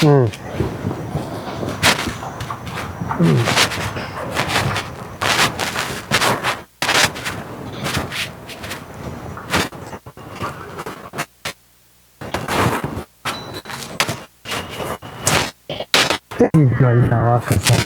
Jua linawaka sana.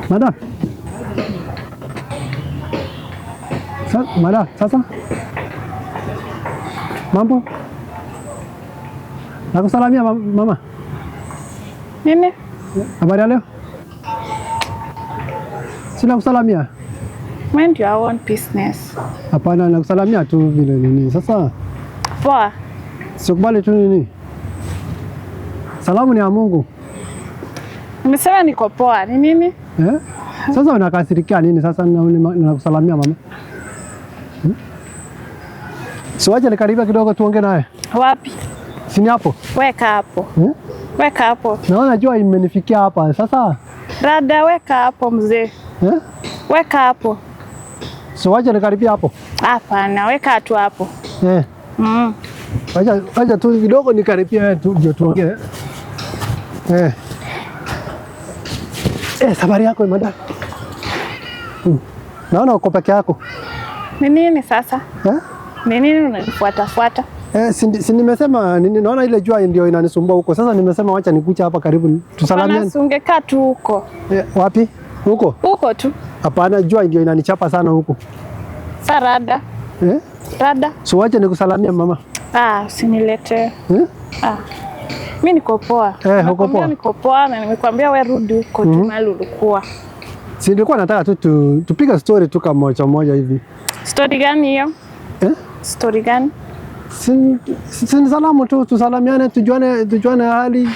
Madam. Madam, sasa? Mambo? Nakusalamia mama. Nini? Habari ya leo? Sina kusalamia. Mind your own business. Hapana, nakusalamia tu vile nini. Sasa Poa. sikubali tu nini. Salamu ni ya Mungu. Nimesema niko poa. Ni nini? Sasa unakasirikia nini sasa nakusalamia mama? So acha nikaribia kidogo tuongee naye. Wapi? Sini hapo. Weka hapo. Weka hapo. Naona jua imenifikia hapa. Sasa Rada, weka hapo mzee. Weka hapo. So acha nikaribia hapo. Hapana, weka tu hapo. Acha tu kidogo nikaribia tu ndio tuongee. Habari yako madam? Naona uko peke yako. Ni nini sasa? Ni nini unanifuata? Si nimesema nini, naona ile jua ndio inanisumbua huko. Sasa nimesema wacha nikuja hapa karibu tusalamiane. Ungekaa tu huko. Wapi? Huko? Huko tu. Hapana, jua ndio inanichapa sana huko. Rada. Rada. So wacha nikusalamia mama. Usiniletee. Mimi niko poa. Uko poa? Niko poa na nimekwambia wewe rudi huko tu mahali ulikuwa. Si nilikuwa nataka tu tupige story tu kama moja hivi. Story gani hiyo? Story gani? Si salamu tu, tusalamiane, tujuane hali.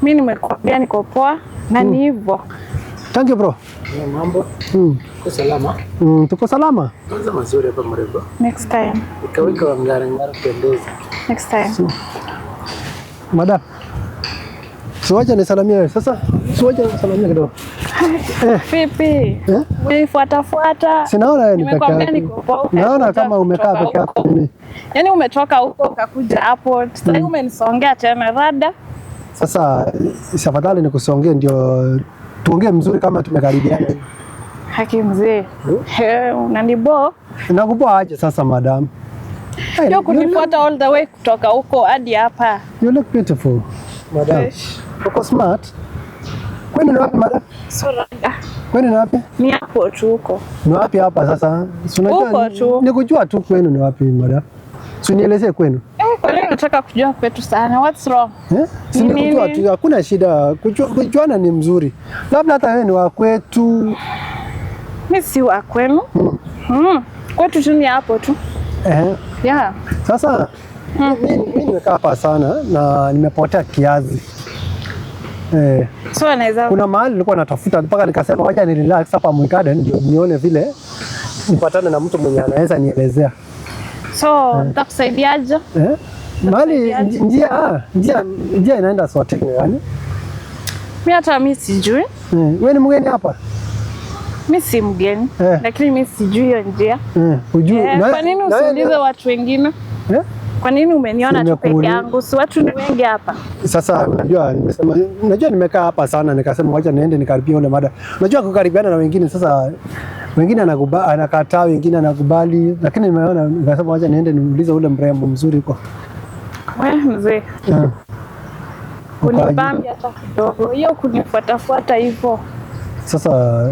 Mimi nimekwambia niko poa na ni hivyo. Thank you bro. Mambo? Uko salama? Tuko salama. Kwanza mazuri hapa mrembo. Next time. Ikaweka wa ngara pendeza. Next time. Madam. So wacha nisalamie wewe. Sasa wacha nisalamie kidogo. Vipi? Unifuata. Sinaona wewe ni peke yako. Naona kama umekaa peke yako. Yaani umetoka huko ukakuja hapo. Sasa umenisongea tena rada. Sasa afadhali nikusongee ndio tuongee mzuri kama tumekaribiana. Haki mzee. Unanibo? Nakupoa aje sasa madam? Ndio kunifuata all the way kutoka huko hadi hapa. You look beautiful. Madam. Uko smart. Kwani ni wapi madam? Rada. Kwani ni wapi? Ni hapo tu huko. Ni wapi hapa sasa? Huko tu. Nikujua tu kwenu ni wapi madam? Nielezee kwenu. Kwa nini unataka kujua kwetu sana? What's wrong? Si nikujua tu, hakuna shida. Kujuana ni mzuri. Labda hata wewe ni wa kwetu. Mimi si wa kwenu. Kwetu tu ni hapo tu. Yeah. Sasa mimi nimekaa hapa sana na nimepotea kiazi. So anaweza kuna mahali nilikuwa natafuta mpaka nikasema wacha ni relax hapa Mwigarden ndio nione vile nipatane na mtu mwenye anaweza nielezea. So nitakusaidiaje? Mahali njia inaenda sote yani. Mimi sijui. Wewe ni mgeni hapa? Mimi si mgeni, lakini mimi sijui hiyo njia. Hujui. Kwa nini usiulize watu wengine? Kwa nini umeniona tu peke yangu? Si watu ni wengi hapa. Sasa unajua nimekaa hapa sana nikasema wacha niende nikaribie yule mada. Unajua kukaribiana na wengine sasa wengine anakataa, wengine anakubali, lakini nimeona nikasema wacha niende niulize ule mrembo mzuri huko. Wewe mzee. Kunibambi hata kidogo. Hiyo kunifuata hivyo. Sasa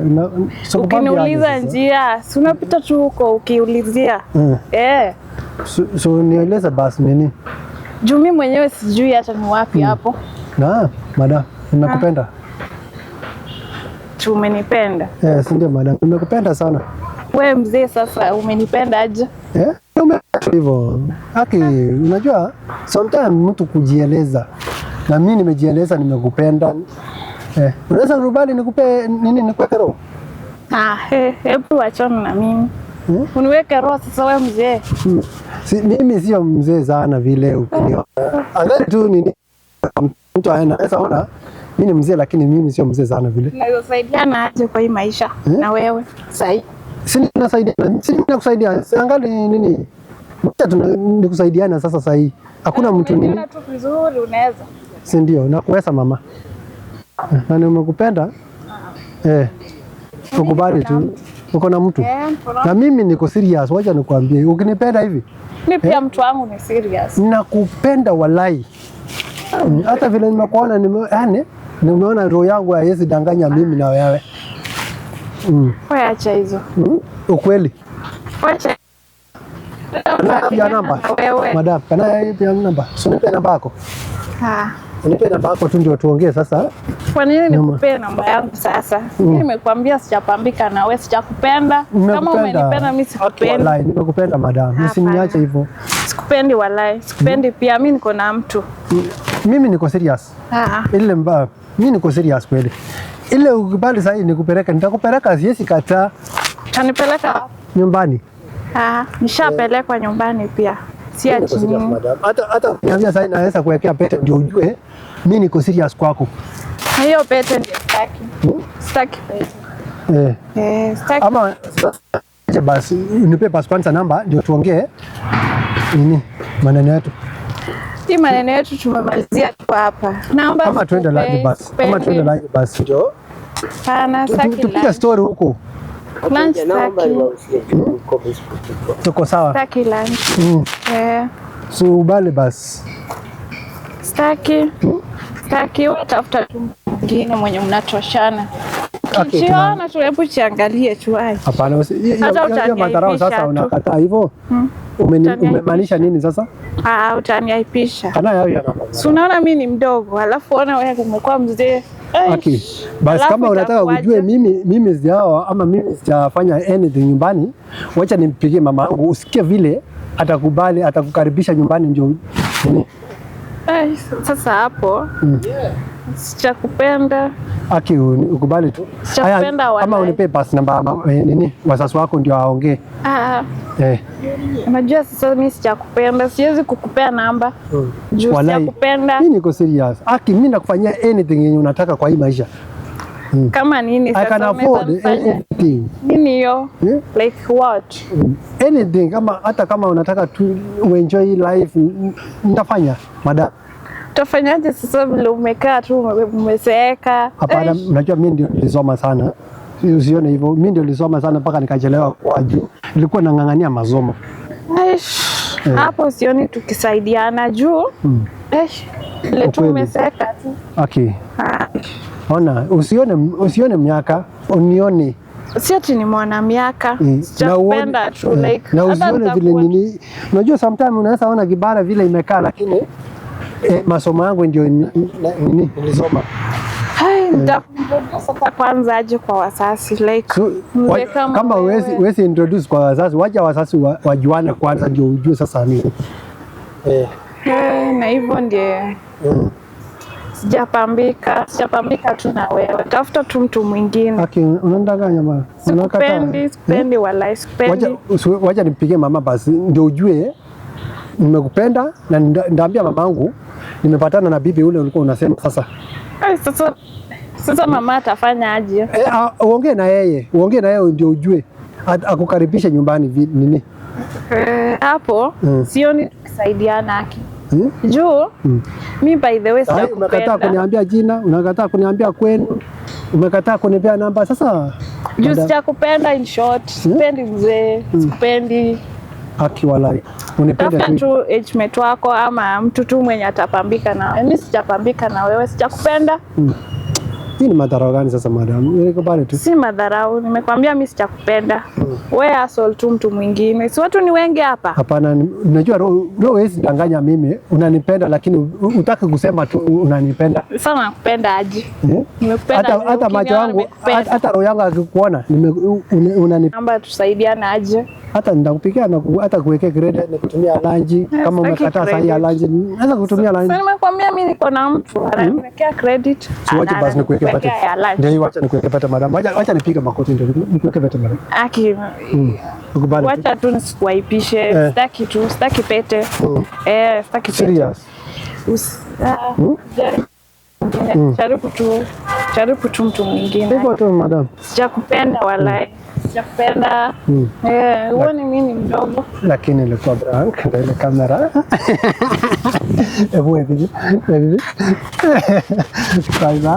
ukiniuliza njia, si unapita tu huko ukiulizia. So nieleze basi nini? Juu mimi mwenyewe sijui hata ni wapi hapo. Madam, nimekupenda. Umenipenda? Si ndio madam, nimekupenda sana. Wewe mzee sasa umenipenda aje? Hivyo. Haki, unajua sometimes mtu kujieleza. Na mimi nimejieleza nimekupenda. Unaweza kubali nikupe nini nikuweke roho? Hebu achana na mimi. Uniweke roho sasa wewe mzee. Mimi sio mzee sana vile ukiniona. Angalia tu nini mtu anaweza ona Mimi ni mzee lakini mimi sio mzee sana vile. Naweza saidiana aje kwa hii maisha na wewe? Sahi. Si nasaidia. Si nakusaidia. Angali nini? Mtu nikusaidiana sasa sahi. Hakuna mtu nini. Tu vizuri unaweza. Si ndio? Nakuweza mama. Na nimekupenda. Ukubali tu. Uko na mtu. Na mimi niko serious, wacha nikwambie. Ukinipenda hivi. Mimi pia mtu wangu ni serious. Nakupenda walai. Hata vile nimekuona nimeona roho yangu haiwezi danganya mimi na wewe. Wewe acha hizo. Ukweli. Wacha. Ya namba. Madam, kana ya namba. Unipe namba yako. Unipe namba yako tu ndio tuongee sasa. Kwa nini nikupe namba yangu sasa? Mimi nimekuambia sijapambika na wewe, sijakupenda. Kama umenipenda mimi sikupendi. Wallahi nimekupenda madam. Usiniache hivyo. Sikupendi wallahi. Sikupendi pia, mimi niko na mtu. Mimi niko serious. Ile mbaya. Mimi niko serious kweli. Ile ukibali sasa nikupeleka, nitakupeleka siwezi kataa. Utanipeleka nyumbani? Nishapelekwa nyumbani pia. Si ati hata niambia sasa naweza kuwekea pete ndio ujue mimi niko serious kwako. Hiyo pete ndio sitaki. Sitaki pete. Sitaki. Ama basi nipe passport namba ndio tuongee nini maneno yetu. Hii maneno yetu tumemalizia tu hapa. Namba kama twende live basi. Kama twende live basi ndio. Pana sitaki. Tupiga story huko. Lunch sitaki. Tuko sawa. Sitaki lunch. So ubale basi. Sitaki. Sitaki, utafuta tu mwingine mwenye mnatoshana. Kiona tu, hebu chiangalie tu hai. Hapana, hiyo madharau sasa unakataa hivyo. Umemaanisha nini sasa? Utaniaipisha. Kana yao. Si unaona mimi ni mdogo, alafu ona wewe umekuwa mzee. Basi kama unataka kujue mimi sijao ama mimi sijafanya anything nyumbani, wacha nimpigie mama yangu usikie vile atakubali, atakukaribisha nyumbani ndio. Sasa hapo sijakupenda. Ukubali tu. Sijakupenda wala. Ama unipe pass namba nini wazazi wako ndio aongee. Unajua sasa mimi sijakupenda, siwezi kukupea namba. Juu sijakupenda. Mimi niko serious. Mimi nakufanyia anything yenye unataka kwa hii maisha. Kama nini sasa? I can afford anything. Nini hiyo? Like what? Anything hata kama unataka tu enjoy life nitafanya madam. Utafanyaje sasa vile umekaa tu umeseeka? Hapana, unajua mimi ndio nilisoma sana. Usione hivyo. Mimi ndio nilisoma sana mpaka nikachelewa kwa juu. Nilikuwa nang'ang'ania masomo. Hapo sioni tukisaidiana juu. Ile tu umeseeka tu. Ona, usione miaka, unione. Si ati ni mwana miaka. Sijakupenda tu like. Na usione vile nini. Unajua sometimes unaweza ona kibara vile imekaa lakini masomo yangu ndio nini nilisoma. Sasa kwanza aje kwa wazazi like kama huwezi introduce kwa wazazi, wacha wazazi wajuane kwanza ndio ujue sasa nini. Na hivyo ndio. Sijapambika tu na wewe. Tafuta tu mtu mwingine. Unandanganya bana. Sipendi wala sipendi. Wacha nipigie mama basi ndio ujue nimekupenda na ndaambia mamangu nimepatana na bibi ule ulikuwa unasema sasa. Sasa mama atafanya aje? Uongee na yeye ndio ujue akukaribisha nyumbani nini. Hapo sioni tukisaidiana haki. Juu mimi by the way sijakupenda. Umekataa kuniambia jina, unakataa kuniambia kwenu, umekataa kunipea namba sasa. Juu sijakupenda in short. Sipendi mzee, sipendi. Walai. Unipende tu age mate wako ama mtu tu mwenye atapambika na mimi. Sijapambika na wewe, sijakupenda. Hii ni madharau gani sasa madam? Nilikubali tu. Si madharau, nimekwambia mimi sijakupenda. Wewe asol tu mtu mwingine. Si watu ni wengi hapa? Hapana, unajua roho hizi danganya mimi, unanipenda lakini utaki kusema tu unanipenda. Sasa nakupenda aje? Nimekupenda hata macho yangu, hata roho yangu akikuona, unanipenda. Namba tusaidiane aje? Hata nitakupikia na hata kuwekea credit na kutumia lunch kama umekataa sahi ya lunch. Naweza kutumia lunch. Sasa nimekwambia mimi niko na mtu ananiwekea credit. Wacha basi nikuwekea pata. Ndio wacha nikuwekea pata madam. Wacha nipige makoti ndio nikuwekea pata madam. Ukubali. Wacha tu nisikuaipishe. Sitaki pete. Sitaki pete. Serious. mwingine. Jaribu tu mtu mwingine. Hivyo tu madam. Sijakupenda walai. Sijakupenda. Huoni mimi ni mdogo. Lakini ilikuwa prank, ndio ile kamera. Hebu hivi. Bye bye.